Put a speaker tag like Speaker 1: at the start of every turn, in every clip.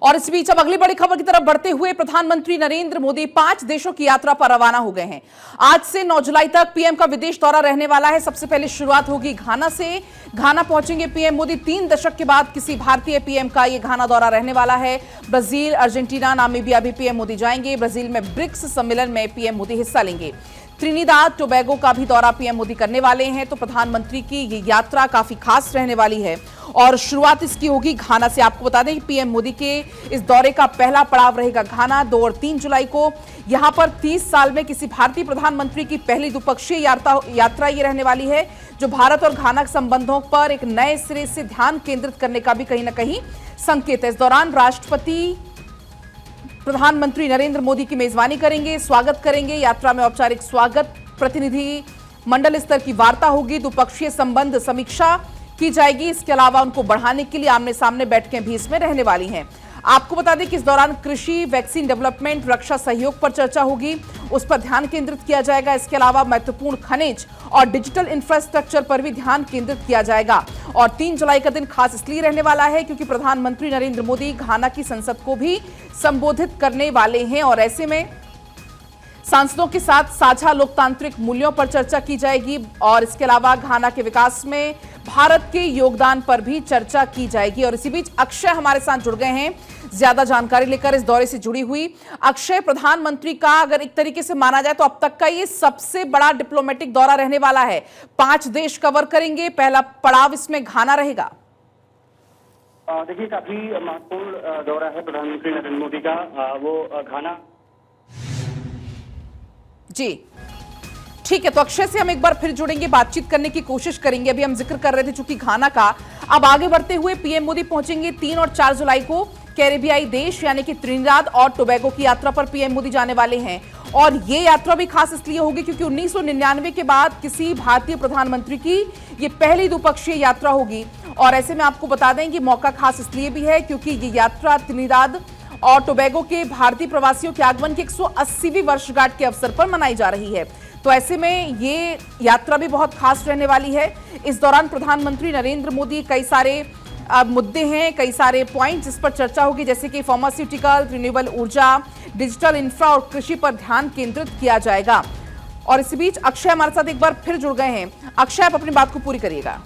Speaker 1: और इस बीच अब अगली बड़ी खबर की तरफ बढ़ते हुए प्रधानमंत्री नरेंद्र मोदी 5 देशों की यात्रा पर रवाना हो गए हैं। आज से 9 जुलाई तक पीएम का विदेश दौरा रहने वाला है। सबसे पहले शुरुआत होगी घाना से। घाना पहुंचेंगे पीएम मोदी। 3 दशक के बाद किसी भारतीय पीएम का यह घाना दौरा रहने वाला है। ब्राजील, अर्जेंटीना, नामीबिया भी पीएम मोदी जाएंगे। ब्राजील में ब्रिक्स सम्मेलन में पीएम मोदी हिस्सा लेंगे। त्रिनिदाद टोबैगो का भी दौरा पीएम मोदी करने वाले हैं। तो प्रधानमंत्री की ये यात्रा काफी खास रहने वाली है और शुरुआत इसकी होगी घाना से। आपको बता दें कि पीएम मोदी के इस दौरे का पहला पड़ाव रहेगा घाना। 2 और 3 जुलाई को यहां पर 30 साल में किसी भारतीय प्रधानमंत्री की पहली द्विपक्षीय यात्रा ये रहने वाली है, जो भारत और घाना के संबंधों पर एक नए सिरे से ध्यान केंद्रित करने का भी कहीं ना कहीं संकेत है। इस दौरान राष्ट्रपति प्रधानमंत्री नरेंद्र मोदी की मेजबानी करेंगे, स्वागत करेंगे। यात्रा में औपचारिक स्वागत, प्रतिनिधि मंडल स्तर की वार्ता होगी, द्विपक्षीय संबंध समीक्षा की जाएगी। इसके अलावा उनको बढ़ाने के लिए आमने सामने बैठकें भी इसमें रहने वाली हैं। आपको बता दें कि इस दौरान कृषि, वैक्सीन डेवलपमेंट, रक्षा सहयोग पर चर्चा होगी, उस पर ध्यान केंद्रित किया जाएगा। इसके अलावा महत्वपूर्ण खनिज और डिजिटल इंफ्रास्ट्रक्चर पर भी ध्यान केंद्रित किया जाएगा। और 3 जुलाई का दिन खास इसलिए रहने वाला है क्योंकि प्रधानमंत्री नरेंद्र मोदी घाना की संसद को भी संबोधित करने वाले हैं और ऐसे में सांसदों के साथ साझा लोकतांत्रिक मूल्यों पर चर्चा की जाएगी और इसके अलावा घाना के विकास में भारत के योगदान पर भी चर्चा की जाएगी। और इसी बीच अक्षय हमारे साथ जुड़ गए हैं ज्यादा जानकारी लेकर इस दौरे से जुड़ी हुई। अक्षय, प्रधानमंत्री का अगर एक तरीके से माना जाए तो अब तक का ये सबसे बड़ा डिप्लोमेटिक दौरा रहने वाला है। 5 देश कवर करेंगे, पहला पड़ाव इसमें घाना रहेगा।
Speaker 2: देखिए, काफी महत्वपूर्ण दौरा है प्रधानमंत्री नरेंद्र मोदी का। वो घाना
Speaker 1: जी ठीक है, तो अक्षय से हम एक बार फिर जुड़ेंगे, बातचीत करने की कोशिश करेंगे। अभी हम जिक्र कर रहे थे चूंकि घाना का। अब आगे बढ़ते हुए पीएम मोदी पहुंचेंगे 3 और 4 जुलाई को कैरेबियाई देश यानी कि त्रिनिदाद और टोबैगो की यात्रा पर पीएम मोदी जाने वाले हैं। और ये यात्रा भी खास इसलिए होगी क्योंकि 1999 के बाद किसी भारतीय प्रधानमंत्री की ये पहली द्विपक्षीय यात्रा होगी। और ऐसे में आपको बता दें कि मौका खास इसलिए भी है क्योंकि ये यात्रा त्रिनिदाद और टोबैगो के भारतीय प्रवासियों के आगमन की 180वीं वर्षगांठ के अवसर पर मनाई जा रही है। तो ऐसे में ये यात्रा भी बहुत खास रहने वाली है। इस दौरान प्रधानमंत्री नरेंद्र मोदी कई सारे मुद्दे हैं, कई सारे पॉइंट जिस पर चर्चा होगी, जैसे कि फार्मास्यूटिकल, रिन्यूएबल ऊर्जा, डिजिटल इंफ्रा और कृषि पर ध्यान केंद्रित किया जाएगा। और इसी बीच अक्षय हमारे साथ एक बार फिर जुड़ गए हैं। अक्षय, आप अपनी बात को पूरी करिएगा।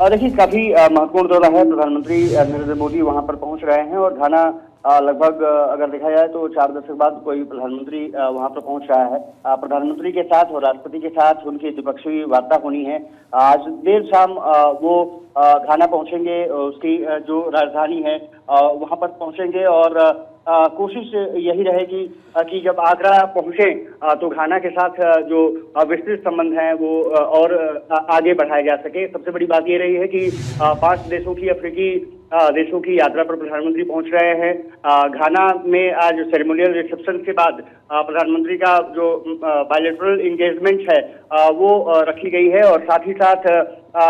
Speaker 2: देखिए, काफी महत्वपूर्ण दौरा है। प्रधानमंत्री नरेंद्र मोदी वहां पर पहुंच रहे हैं और घाना लगभग अगर देखा जाए तो 4 दशक बाद कोई प्रधानमंत्री वहां पर पहुंच रहा है। प्रधानमंत्री के साथ और राष्ट्रपति के साथ उनकी द्विपक्षीय वार्ता होनी है। आज देर शाम वो घाना पहुंचेंगे, उसकी जो राजधानी है वहां पर पहुंचेंगे और कोशिश यही रहेगी कि जब आगरा पहुंचे तो घाना के साथ जो विस्तृत संबंध हैं वो और आगे बढ़ाए जा सके। सबसे बड़ी बात ये रही है कि 5 देशों की अफ्रीकी देशों की यात्रा पर प्रधानमंत्री पहुंच रहे हैं। घाना में आज सेरेमोनियल रिसेप्शन के बाद प्रधानमंत्री का जो बायलैटरल एंगेजमेंट है वो रखी गई है और साथ ही साथ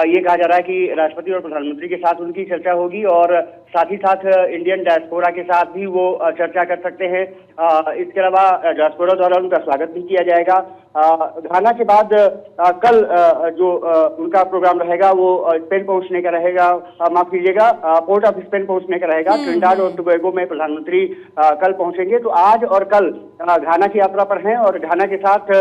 Speaker 2: ये कहा जा रहा है कि राष्ट्रपति और प्रधानमंत्री के साथ उनकी चर्चा होगी और साथ ही साथ इंडियन डायस्पोरा के साथ भी वो चर्चा कर सकते हैं। इसके अलावा डायस्पोरा द्वारा उनका स्वागत भी किया जाएगा। घाना के बाद कल जो उनका प्रोग्राम रहेगा वो स्पेन पहुंचने का रहेगा, माफ कीजिएगा, पोर्ट ऑफ स्पेन पहुंचने का रहेगा। ट्रिनिडाद और टोबैगो में प्रधानमंत्री कल पहुंचेंगे। तो आज और कल घाना की यात्रा पर हैं और घाना के साथ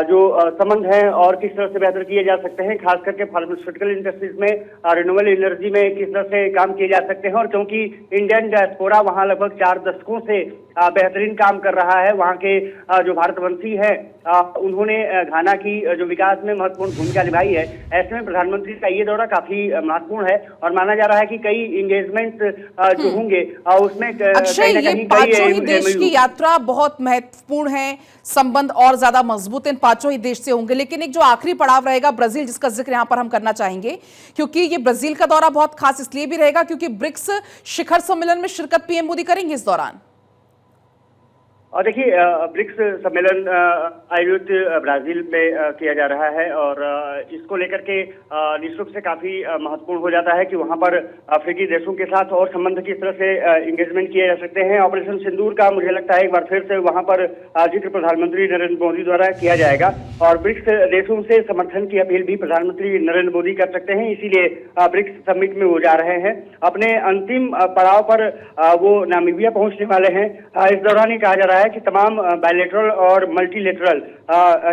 Speaker 2: जो संबंध हैं और किस तरह से बेहतर किए जा सकते हैं, खास करके फार्मास्यूटिकल इंडस्ट्रीज में, रिन्यूएबल एनर्जी में किस तरह से काम किए जा सकते हैं। और क्योंकि इंडियन डायस्पोरा वहां लगभग 4 दशकों से बेहतरीन काम कर रहा है, वहां के जो भारतवंशी हैं उन्होंने घाना की जो विकास में महत्वपूर्ण भूमिका निभाई है। ऐसे में प्रधानमंत्री का ये दौरा काफी महत्वपूर्ण है और माना जा रहा है कि कई एंगेजमेंट जो होंगे उसमें
Speaker 1: अक्षय, ये 5 ही देश की यात्रा बहुत महत्वपूर्ण है, संबंध और ज्यादा मजबूत इन 5 ही देश से होंगे। लेकिन एक जो आखिरी पड़ाव रहेगा ब्राजील, जिसका जिक्र यहां पर हम करना चाहेंगे क्योंकि ये ब्राजील का दौरा बहुत खास इसलिए भी रहेगा क्योंकि ब्रिक्स शिखर सम्मेलन में शिरकत पीएम मोदी करेंगे इस दौरान।
Speaker 2: और देखिए ब्रिक्स सम्मेलन आयोजित ब्राजील में किया जा रहा है और इसको लेकर के निश्चित रूप से काफी महत्वपूर्ण हो जाता है कि वहां पर अफ्रीकी देशों के साथ और संबंध किस तरह से इंगेजमेंट किए जा सकते हैं। ऑपरेशन सिंदूर का मुझे लगता है एक बार फिर से वहां पर जिक्र प्रधानमंत्री नरेंद्र मोदी द्वारा किया जाएगा और ब्रिक्स देशों से समर्थन की अपील भी प्रधानमंत्री नरेंद्र मोदी कर सकते हैं। इसीलिए ब्रिक्स समिट में वो जा रहे हैं। अपने अंतिम पड़ाव पर वो नामीबिया पहुंचने वाले हैं। इस दौरान ही कहा जा रहा है कि तमाम बायलैटरल और मल्टीलेटरल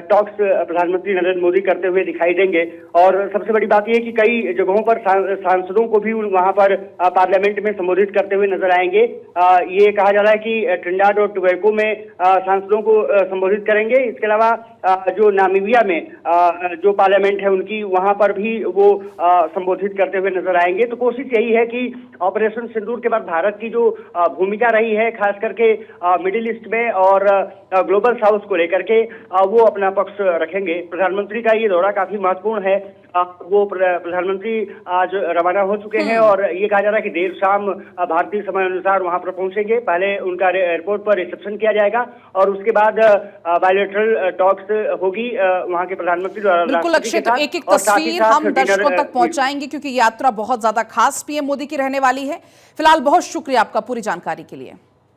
Speaker 2: टॉक्स प्रधानमंत्री नरेंद्र मोदी करते हुए दिखाई देंगे और सबसे बड़ी बात यह है कि कई जगहों पर सांसदों को भी वहां पर पार्लियामेंट में संबोधित करते हुए नजर आएंगे। ये कहा जा रहा है कि ट्रिनिडाद और टोबैगो में सांसदों को संबोधित करेंगे। इसके अलावा जो नामीबिया में जो पार्लियामेंट है उनकी वहां पर भी वो संबोधित करते हुए नजर आएंगे। तो कोशिश यही है कि ऑपरेशन सिंदूर के बाद भारत की जो भूमिका रही है खास करके मिडिल ईस्ट में और ग्लोबल साउथ को लेकर के वो अपना पक्ष रखेंगे। प्रधानमंत्री का ये दौरा काफी महत्वपूर्ण है। वो प्रधानमंत्री आज रवाना हो चुके हैं और ये कहा जा रहा है कि देर शाम भारतीय समय अनुसार वहां पर पहुंचेंगे। पहले उनका एयरपोर्ट पर रिसेप्शन किया जाएगा और उसके बाद बायलैटरल टॉक्स होगी वहां के प्रधानमंत्री द्वारा।
Speaker 1: बिल्कुल अक्षित, एक एक तस्वीर हम दर्शकों तक पहुंचाएंगे क्योंकि यात्रा बहुत ज्यादा खास पीएम मोदी की रहने वाली है। फिलहाल बहुत शुक्रिया आपका पूरी जानकारी के लिए।